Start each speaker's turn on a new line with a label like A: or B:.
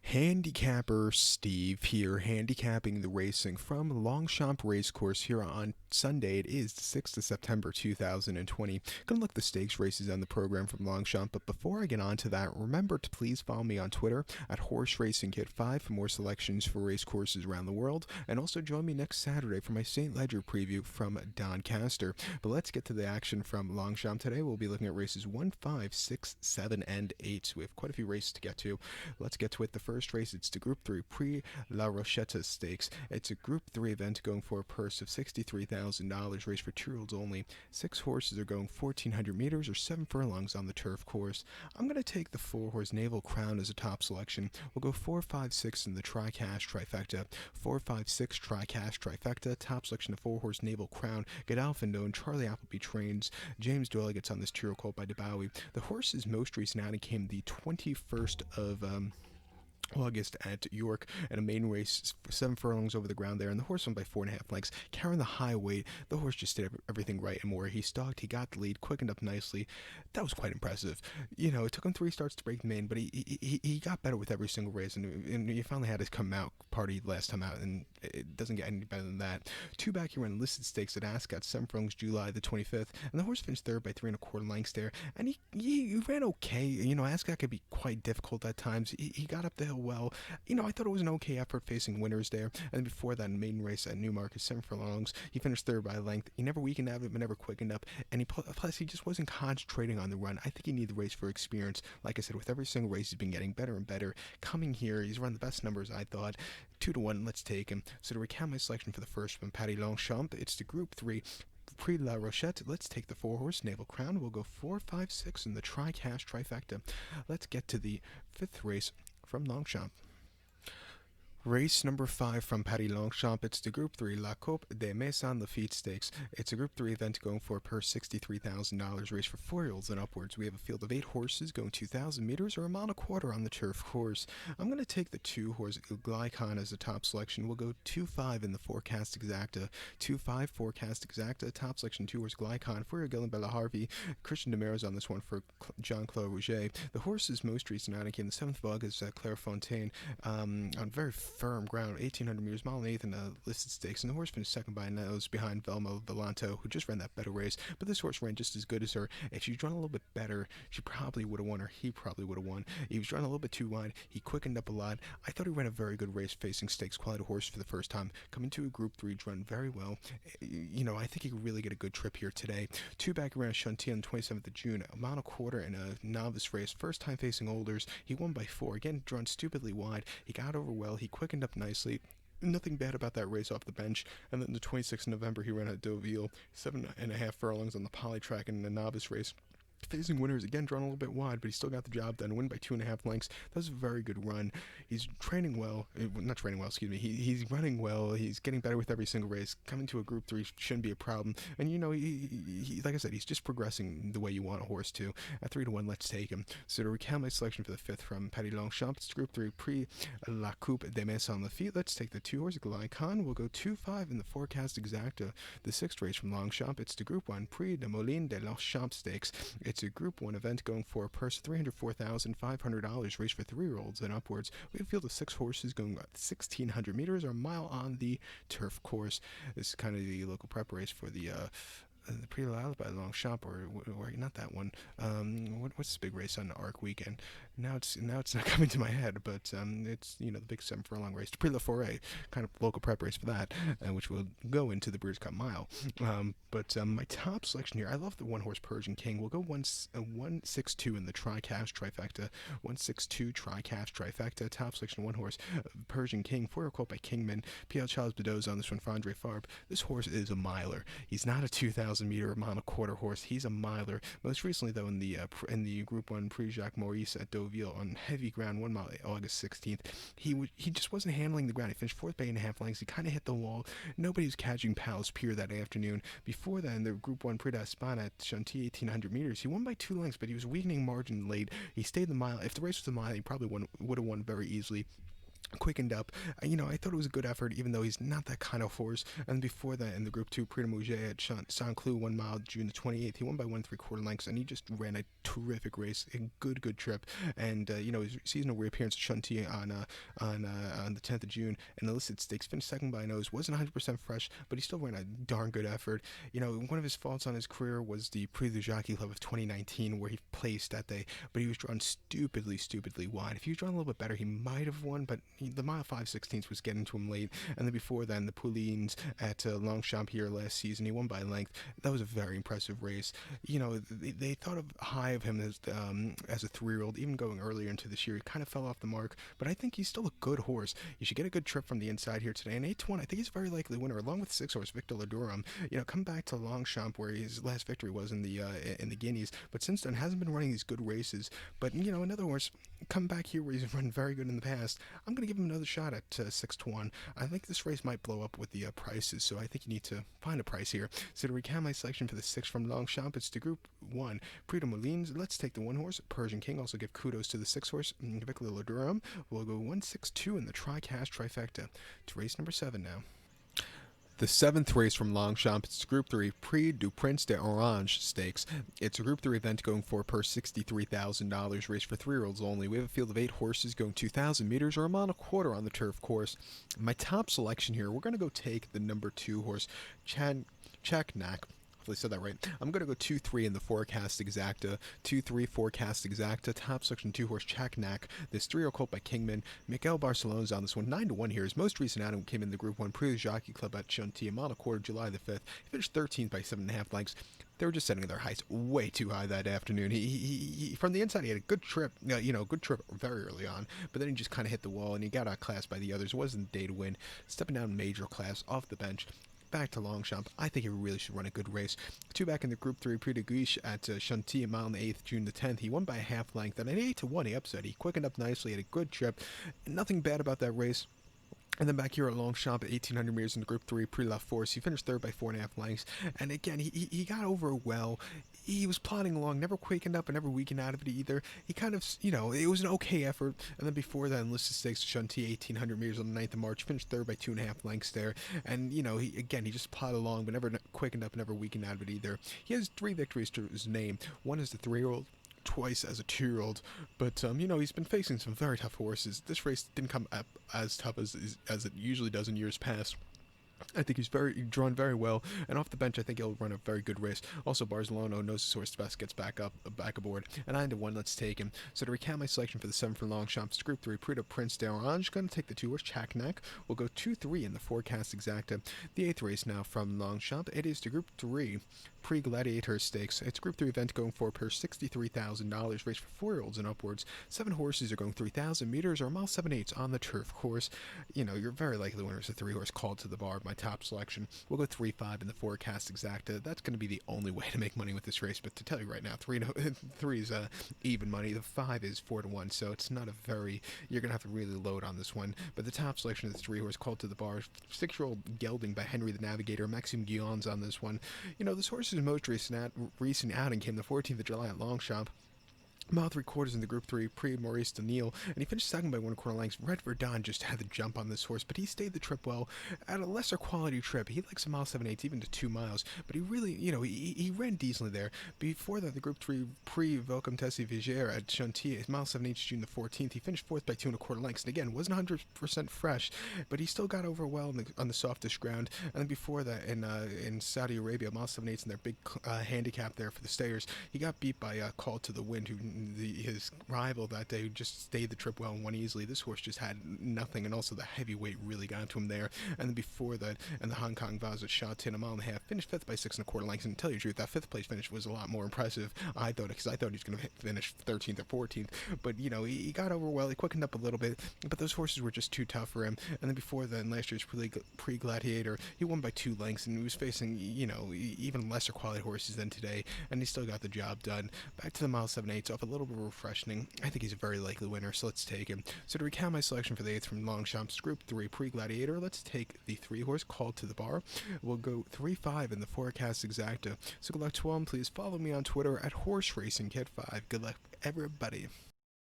A: Handicapper Steve here, handicapping the racing from Longchamp Racecourse here on Sunday. It is the 6th of September 2020. Gonna look at the stakes races on the program from Longchamp, but before I get on to that, remember to please follow me on Twitter at Horse Racing Kit 5 for more selections for race courses around the world, and also join me next Saturday for my St. Ledger preview from Doncaster. But let's get to the action from Longchamp today. We'll be looking at races 1, 5, 6, 7, and 8. So we have quite a few races to get to. Let's get to it. The first race, it's the Group 3 Prix La Rochette Stakes. It's a Group 3 event going for a purse of $63,000, race for 2-year-olds only. 6 horses are going 1,400 meters or 7 furlongs on the turf course. I'm going to take the 4-horse Naval Crown as a top selection. We'll go 4, 5, 6 in the Tri-Cash Trifecta. 4, 5, 6 Tri-Cash Trifecta. Top selection of 4-horse Naval Crown. Godolphin and Charlie Appleby trains. James Doyle gets on this 2-year-old colt by DeBowie. The horse's most recent outing came the 21st of August at York at a main race, 7 furlongs over the ground there, and the horse won by 4.5 lengths, carrying the high weight. The horse just did everything right and more. He stalked, he got the lead, quickened up nicely. That was quite impressive. You know, it took him 3 starts to break the main, but he got better with every single race, and he finally had his come out party last time out, and it doesn't get any better than that. 2 back here in listed stakes at Ascot, 7 furlongs July the 25th, and the horse finished third by 3.25 lengths there, and he ran okay. You know, Ascot could be quite difficult at times. He got up the hill well. You know, I thought it was an okay effort facing winners there. And before that, in maiden race at Newmarket, 7 furlongs, he finished third by a length. He never weakened out of it, but never quickened up. And plus, he just wasn't concentrating on the run. I think he needed the race for experience. Like I said, with every single race, he's been getting better and better. Coming here, he's run the best numbers, I thought. 2-1, let's take him. So to recount my selection for the first one, Paris Longchamp, it's the Group 3 Prix La Rochette. Let's take the 4-horse Naval Crown. We'll go 4, 5, 6 in the Tri-Cash Trifecta. Let's get to the 5th race from Longchamp. Race number 5 from Paris Longchamp. It's the Group 3 La Coupe des MAISONS-LAFFITTE Stakes. It's a Group 3 event going for a purse $63,000, race for 4-year-olds and upwards. We have a field of 8 horses going 2,000 meters or a mile and a quarter on the turf course. I'm going to take the 2-horse Glycon as a top selection. We'll go 2-5 in the Forecast Exacta. 2-5 Forecast Exacta. Top selection 2-horse Glycon for Gillen Bella Harvey. Christian Demers on this one for Jean-Claude Rouget. The horse's most recent outing came the 7th of August at Clairefontaine on very firm ground, 1,800 meters, mile and eighth in the listed stakes, and the horse finished second by a nose behind Velma Volanto, who just ran that better race, but this horse ran just as good as her. If she'd run a little bit better, she probably would have won, or he probably would have won. He was running a little bit too wide, he quickened up a lot. I thought he ran a very good race facing stakes quality horse for the first time, coming to a Group 3, run very well. You know, I think he could really get a good trip here today. 2 back around Chantilly on the 27th of June, a mile and a quarter in a novice race, first time facing olders. He won by 4, again drawn stupidly wide. He got over well, he quickened up nicely. Nothing bad about that race off the bench. And then the 26th of November, he ran at Deauville, 7.5 furlongs on the poly track in a novice race. Facing winners, again drawn a little bit wide, but he still got the job done. Win by 2.5 lengths. That was a very good run. He's training well. Not training well, excuse me. He's running well. He's getting better with every single race. Coming to a Group 3 shouldn't be a problem. And, you know, he like I said, he's just progressing the way you want a horse to. At 3-1, let's take him. So to recount my selection for the 5th from Paris Longchamp, it's Group 3 Prix La Coupe des MAISONS-LAFFITTE. Let's take the 2-horse Glycon. We'll go 2-5 in the Forecast Exacta. The 6th race from Longchamp, it's the Group 1 Prix de Moulin de Longchamp Stakes. It's a Group 1 event going for a purse of $304,500, race for 3-year-olds and upwards. We have a field of 6 horses going about 1,600 meters or a mile on the turf course. This is kind of the local prep race for the Prix by Longchamp, or not that one. What's the big race on the Arc weekend? Now it's not coming to my head, but it's, you know, the big 7 furlong race, the Prix La Forêt, kind of local prep race for that, which will go into the Breeders' Cup Mile. But my top selection here, I love the 1-horse Persian King. We'll go 1-6-2 in the Tri-Cash Trifecta. 1-6-2 Tri-Cash Trifecta. Top selection 1-horse Persian King, 4-year colt by Kingman. Pierre Charles Bedeau's on this one for Andre Farb. This horse is a miler. He's not a 2,000-meter mile and a quarter horse. He's a miler. Most recently, though, in the Group 1 Prix Jacques Maurice at Deauville on heavy ground, 1 mile, August 16th, he just wasn't handling the ground. He finished 4th by 8.5 lengths. He kind of hit the wall. Nobody was catching Palace Pier that afternoon. Before that, in the Group 1 Prix d'Espagne at Chantilly, 1,800 meters, he won by 2 lengths, but he was weakening margin late. He stayed the mile. If the race was a mile, he probably would have won very easily. quickened up. I thought it was a good effort, even though he's not that kind of horse. And before that, in the Group 2, Prix de Moulin at Saint-Cloud, 1 mile, June the 28th, he won by 1 3/4 lengths, and he just ran a terrific race, a good trip. And his seasonal reappearance at Chantilly on the 10th of June, and enlisted stakes, finished second by a nose, wasn't 100% fresh, but he still ran a darn good effort. One of his faults on his career was the Prix du Jockey Club of 2019, where he placed that day, but he was drawn stupidly wide. If he was drawn a little bit better, he might have won, but the mile 5/16 was getting to him late. And then before then, the Poulins at Longchamp here last season, he won by length. That was a very impressive race. They thought high of him as a 3-year-old, even going earlier into this year. He kind of fell off the mark, but I think he's still a good horse. You should get a good trip from the inside here today. And 8-1, I think he's a very likely winner, along with 6-horse Victor Ladurum. Come back to Longchamp, where his last victory was in the Guineas, but since then hasn't been running these good races. But another horse come back here where he's run very good in the past. I'm going to give him another shot at 6-1. I think this race might blow up with the prices, so I think you need to find a price here. So to recap my selection for the 6 from Longchamp, it's the Group 1, Prix de Moulin. Let's take the 1 horse, Persian King. Also give kudos to the 6 horse, Victor Ladurum. We'll go 1-6-2 in the tri-cash trifecta. To race number 7 now. The 7th race from Longchamp, it's Group 3, Prix du Prince de Orange Stakes. It's a Group 3 event going for per $63,000, race for 3-year-olds only. We have a field of 8 horses going 2,000 meters or a mile and a quarter on the turf course. My top selection here, we're going to go take the number 2 horse, Chaknak. I said that right. I'm going to go 2-3 in the forecast exacta. 2-3 forecast exacta. Top section 2 horse Chaknak. This 3-year-old colt by Kingman. Miguel Barcelona's on this one. 9-1 here. His most recent outing came in the Group 1 Prix Jockey Club at Chantilly, a mile and a quarter, July the 5th. He finished 13th by 7.5 lengths. They were just setting their heights way too high that afternoon. He from the inside, he had a good trip, good trip very early on, but then he just kind of hit the wall and he got outclassed by the others. It wasn't the day to win. Stepping down major class off the bench. Back to Longchamp. I think he really should run a good race. 2 back in the Group 3 Prix de Guiche at Chantilly, a mile and 8th, June the 10th. He won by a half length, and an 8-1 he upset. He quickened up nicely, had a good trip. Nothing bad about that race. And then back here at Longchamp at 1,800 meters in the Group 3 Prix La Force, he finished 3rd by 4.5 lengths. And again, he got over well. He was plodding along, never quaking up and never weakened out of it either. He kind of, it was an okay effort. And then before that, enlisted stakes Chantilly, 1,800 meters on the 9th of March, finished 3rd by 2.5 lengths there. And, he just plodded along, but never quakened up, never weakened out of it either. He has 3 victories to his name. One is the 3-year-old. Twice as a 2-year-old, but he's been facing some very tough horses. This race didn't come up as tough as it usually does in years past. I think he's drawn very well, and off the bench, I think he'll run a very good race. Also, Barcelona knows his horse best, gets back aboard. And 9-1, let's take him. So to recap my selection for the 7 for Longchamp, Group 3, Prix de Prince d'Orange. Going to take the 2 horse Chaknak. We'll go 2-3 in the forecast exacta. The 8th race now from Longchamp. It is the Group 3 Prix Gladiateur Stakes. It's a Group 3 event going for per $63,000, race for 4-year-olds and upwards. 7 horses are going 3,000 meters or a mile 7/8 on the turf course. You're very likely winner is a 3-horse called to the bar. My top selection. We'll go 3-5 in the forecast exacta. That's going to be the only way to make money with this race. But to tell you right now, 3 is even money. The 5 is 4-1. So it's not a very. You're going to have to really load on this one. But the top selection is the 3-horse called to the bar. 6-year-old Gelding by Henry the Navigator. Maxime Guillon's on this one. This horse's most recent outing came the 14th of July at Longchamp. Mile 3/4 in the Group 3 Prix Maurice Daniel, and he finished 2nd by 1/4 lengths. Red Verdun just had the jump on this horse, but he stayed the trip well. At a lesser quality trip, he likes a mile 7/8, even to 2 miles, but he really, he ran decently there. Before that, the Group 3 Prix Vicomtesse Vigère at Chantilly, mile 7/8, June the 14th, he finished 4th by 2 1/4 lengths, and again, wasn't 100% fresh, but he still got over well on the softest ground. And then before that, in Saudi Arabia, mile 7/8 in their big handicap there for the stayers, he got beat by Call to the Wind, who his rival that day, who just stayed the trip well and won easily. This horse just had nothing, and also the heavyweight really got to him there. And then before that, in the Hong Kong Vase at Shot-Tin, a mile and a half, finished 5th by 6 1/4 lengths. And to tell you the truth, that 5th place finish was a lot more impressive, I thought, because I thought he was going to finish 13th or 14th. But, he got over well, he quickened up a little bit, but those horses were just too tough for him. And then before that, in last year's Prix Gladiator, he won by 2 lengths, and he was facing, even lesser quality horses than today, and he still got the job done. Back to the mile 7/8, off a little bit of refreshing. I think he's a very likely winner, so let's take him. So to recount my selection for the 8th from Longchamp's Group 3 Prix Gladiator, let's take the 3-horse called to the bar. We'll go 3-5 in the forecast exacta. So good luck to all, and please follow me on Twitter at Horse Racing Kid 5. Good luck, everybody.